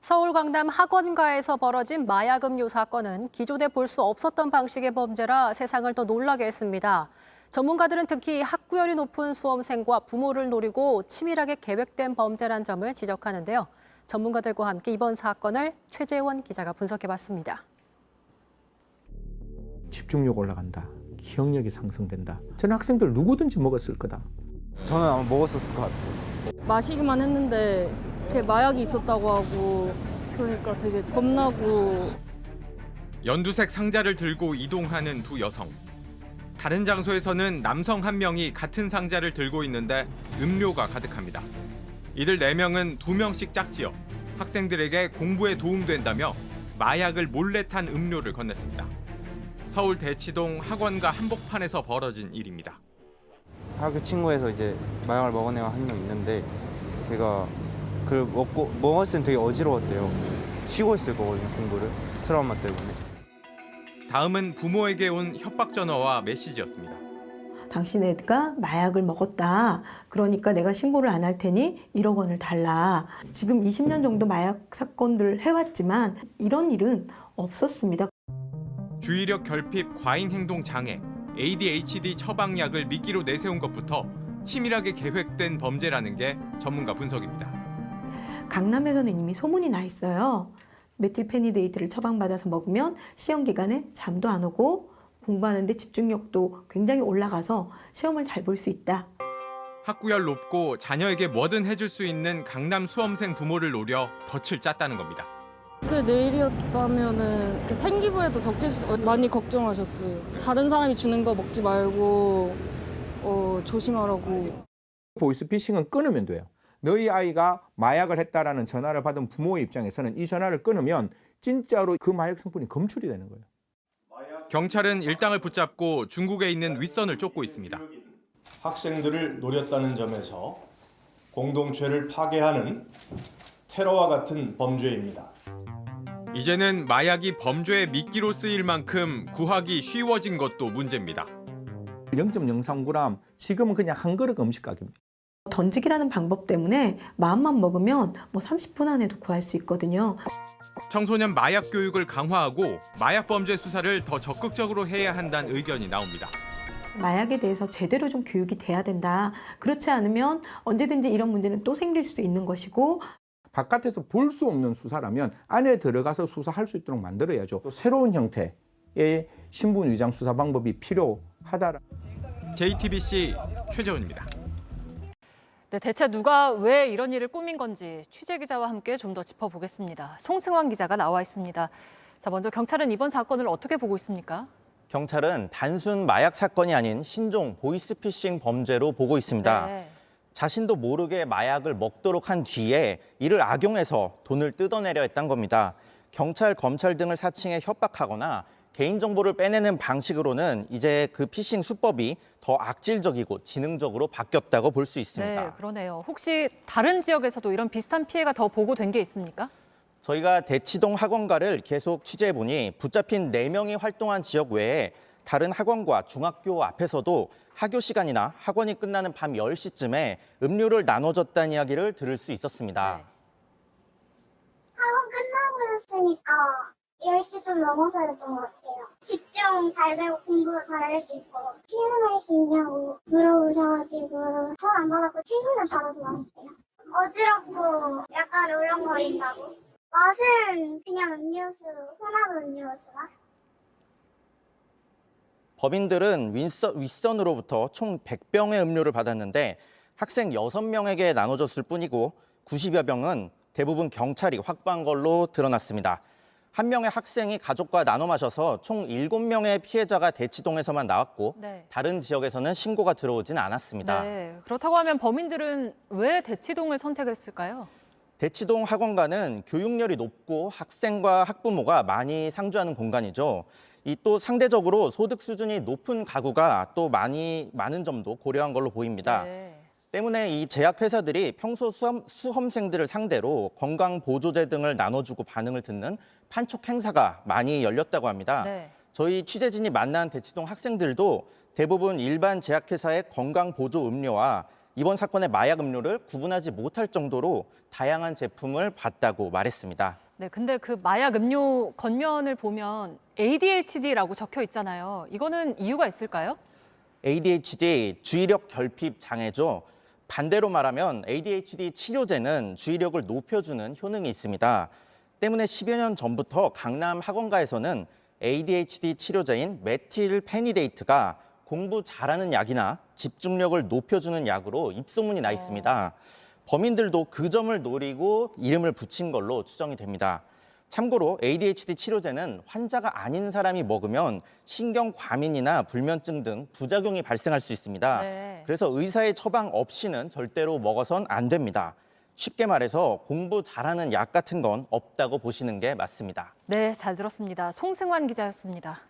서울 강남 학원가에서 벌어진 마약 음료 사건은 기존에 볼 수 없었던 방식의 범죄라 세상을 더 놀라게 했습니다. 전문가들은 특히 학구열이 높은 수험생과 부모를 노리고 치밀하게 계획된 범죄란 점을 지적하는데요. 전문가들과 함께 이번 사건을 최재원 기자가 분석해봤습니다. 집중력 올라간다. 기억력이 상승된다. 저는 학생들 누구든지 먹었을 거다. 저는 아마 먹었었을 것 같아요. 마시기만 했는데 그게 마약이 있었다고 하고 그러니까 되게 겁나고. 연두색 상자를 들고 이동하는 두 여성. 다른 장소에서는 남성 한 명이 같은 상자를 들고 있는데 음료가 가득합니다. 이들 4명은 2명씩 짝지어 학생들에게 공부에 도움된다며 마약을 몰래 탄 음료를 건넸습니다. 서울 대치동 학원가 한복판에서 벌어진 일입니다. 학교 친구에서 이제 마약을 먹은 애가 한 명 있는데 걔가 그걸 먹었을 땐 되게 어지러웠대요. 쉬고 있을 거거든요, 공부를. 트라우마 때문에. 다음은 부모에게 온 협박 전화와 메시지였습니다. 당신 애가 마약을 먹었다. 그러니까 내가 신고를 안 할 테니 1억 원을 달라. 지금 20년 정도 마약 사건들을 해왔지만 이런 일은 없었습니다. 주의력 결핍, 과잉 행동 장애, ADHD 처방약을 미끼로 내세운 것부터 치밀하게 계획된 범죄라는 게 전문가 분석입니다. 강남에서는 이미 소문이 나 있어요. 메틸페니데이트를 처방받아서 먹으면 시험 기간에 잠도 안 오고 공부하는데 집중력도 굉장히 올라가서 시험을 잘 볼 수 있다. 학구열 높고 자녀에게 뭐든 해줄 수 있는 강남 수험생 부모를 노려 덫을 짰다는 겁니다. 그 내일이었다면은 그 생기부에도 적힐 수 많이 걱정하셨어요. 다른 사람이 주는 거 먹지 말고 조심하라고. 보이스피싱은 끊으면 돼요. 너희 아이가 마약을 했다라는 전화를 받은 부모의 입장에서는 이 전화를 끊으면 진짜로 그 마약 성분이 검출이 되는 거예요. 경찰은 일당을 붙잡고 중국에 있는 윗선을 쫓고 있습니다. 학생들을 노렸다는 점에서 공동체를 파괴하는 테러와 같은 범죄입니다. 이제는 마약이 범죄의 미끼로 쓰일 만큼 구하기 쉬워진 것도 문제입니다. 0.03g, 지금은 그냥 한 그릇 음식 가격입니다. 던지기라는 방법 때문에 마음만 먹으면 30분 안에도 구할 수 있거든요. 청소년 마약 교육을 강화하고 마약 범죄 수사를 더 적극적으로 해야 한다는 의견이 나옵니다. 마약에 대해서 제대로 좀 교육이 돼야 된다. 그렇지 않으면 언제든지 이런 문제는 또 생길 수 있는 것이고. 바깥에서 볼 수 없는 수사라면 안에 들어가서 수사할 수 있도록 만들어야죠. 또 새로운 형태의 신분 위장 수사 방법이 필요하다. JTBC 최재원입니다. 네, 대체 누가 왜 이런 일을 꾸민 건지 취재 기자와 함께 좀 더 짚어보겠습니다. 송승환 기자가 나와 있습니다. 자, 먼저 경찰은 이번 사건을 어떻게 보고 있습니까? 경찰은 단순 마약 사건이 아닌 신종 보이스피싱 범죄로 보고 있습니다. 네. 자신도 모르게 마약을 먹도록 한 뒤에 이를 악용해서 돈을 뜯어내려 했던 겁니다. 경찰, 검찰 등을 사칭해 협박하거나 개인정보를 빼내는 방식으로는 이제 그 피싱 수법이 더 악질적이고 지능적으로 바뀌었다고 볼 수 있습니다. 네, 그러네요. 혹시 다른 지역에서도 이런 비슷한 피해가 더 보고된 게 있습니까? 저희가 대치동 학원가를 계속 취재해보니 붙잡힌 4명이 활동한 지역 외에 다른 학원과 중학교 앞에서도 학교 시간이나 학원이 끝나는 밤 10시쯤에 음료를 나눠줬다는 이야기를 들을 수 있었습니다. 네. 학원 끝나고 했으니까 10시 좀 넘어서였던 것 같아요. 집중 잘 되고 공부 잘 할 수 있고 시음할 수 있냐고 물어보셔가지고 전 안 받았고 친구는 받아서 마셨대요. 어지럽고 약간 울렁거린다고. 맛은 그냥 음료수, 혼합 음료수 맛? 법인들은 윗선으로부터 총 100병의 음료를 받았는데 학생 6명에게 나눠줬을 뿐이고 90여 병은 대부분 경찰이 확보한 걸로 드러났습니다. 한 명의 학생이 가족과 나눠 마셔서 총 7명의 피해자가 대치동에서만 나왔고 네. 다른 지역에서는 신고가 들어오진 않았습니다. 네, 그렇다고 하면 범인들은 왜 대치동을 선택했을까요? 대치동 학원가는 교육열이 높고 학생과 학부모가 많이 상주하는 공간이죠. 이 또 상대적으로 소득 수준이 높은 가구가 또 많은 점도 고려한 걸로 보입니다. 네. 때문에 이 제약회사들이 평소 수험생들을 상대로 건강보조제 등을 나눠주고 반응을 듣는 판촉 행사가 많이 열렸다고 합니다. 네. 저희 취재진이 만난 대치동 학생들도 대부분 일반 제약회사의 건강보조 음료와 이번 사건의 마약 음료를 구분하지 못할 정도로 다양한 제품을 봤다고 말했습니다. 네, 근데 그 마약 음료 겉면을 보면 ADHD라고 적혀 있잖아요. 이거는 이유가 있을까요? ADHD, 주의력 결핍 장애죠. 반대로 말하면 ADHD 치료제는 주의력을 높여주는 효능이 있습니다. 때문에 10여 년 전부터 강남 학원가에서는 ADHD 치료제인 메틸페니데이트가 공부 잘하는 약이나 집중력을 높여주는 약으로 입소문이 나 있습니다. 범인들도 그 점을 노리고 이름을 붙인 걸로 추정이 됩니다. 참고로 ADHD 치료제는 환자가 아닌 사람이 먹으면 신경 과민이나 불면증 등 부작용이 발생할 수 있습니다. 네. 그래서 의사의 처방 없이는 절대로 먹어선 안 됩니다. 쉽게 말해서 공부 잘하는 약 같은 건 없다고 보시는 게 맞습니다. 네, 잘 들었습니다. 송승환 기자였습니다.